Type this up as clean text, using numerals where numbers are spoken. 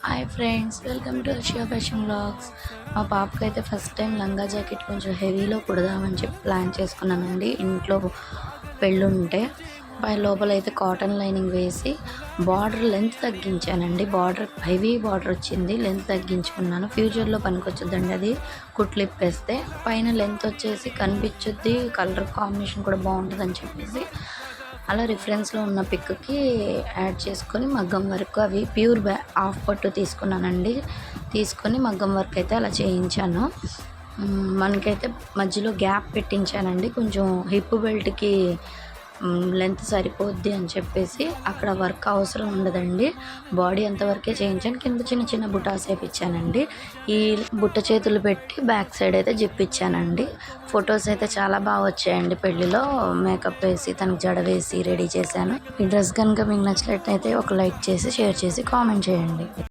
Hi friends, welcome to Shiya fashion blogs. మా పాపకైతే first time లంగా జాకెట్ కొంచెం హెవీలో కుడదామని చెప్పి ప్లాన్ చేసుకున్నానండి. ఇంట్లో పెళ్ళుంటే లోపల అయితే కాటన్ లైనింగ్ వేసి బార్డర్ లెంత్ తగ్గించానండి. బార్డర్ హెవీ బార్డర్ వచ్చింది, లెంత్ తగ్గించుకున్నాను. ఫ్యూచర్లో పనికొచ్చుద్దండి అది కుట్లు ఇప్పేస్తే. పైన లెంత్ వచ్చేసి కనిపించుద్ది, కలర్ కాంబినేషన్ కూడా బాగుంటుందని చెప్పేసి అలా రిఫరెన్స్లో ఉన్న పిక్కి యాడ్ చేసుకొని మగ్గం వర్క్ అవి ప్యూర్ హాఫ్ పట్టు తీసుకున్నానండి. తీసుకొని మగ్గం వర్క్ అయితే అలా చేయించాను. మనకైతే మధ్యలో గ్యాప్ పెట్టించానండి. కొంచెం హిప్ బెల్ట్కి లెంత్ సరిపోద్ది అని చెప్పేసి అక్కడ వర్క్ అవసరం ఉండదండి. బాడీ అంతవరకే చేయించాను. కింద చిన్న చిన్న బుటాస్ వేయించానండి. ఈ బుట్ట చేతులు పెట్టి బ్యాక్ సైడ్ అయితే జిప్పిచ్చానండి. ఫొటోస్ అయితే చాలా బాగా వచ్చాయండి. పెళ్ళిలో మేకప్ వేసి తనకు జడ వేసి రెడీ చేశాను. ఈ డ్రెస్ కనుక మీకు నచ్చినట్లయితే ఒక లైక్ చేసి షేర్ చేసి కామెంట్ చేయండి.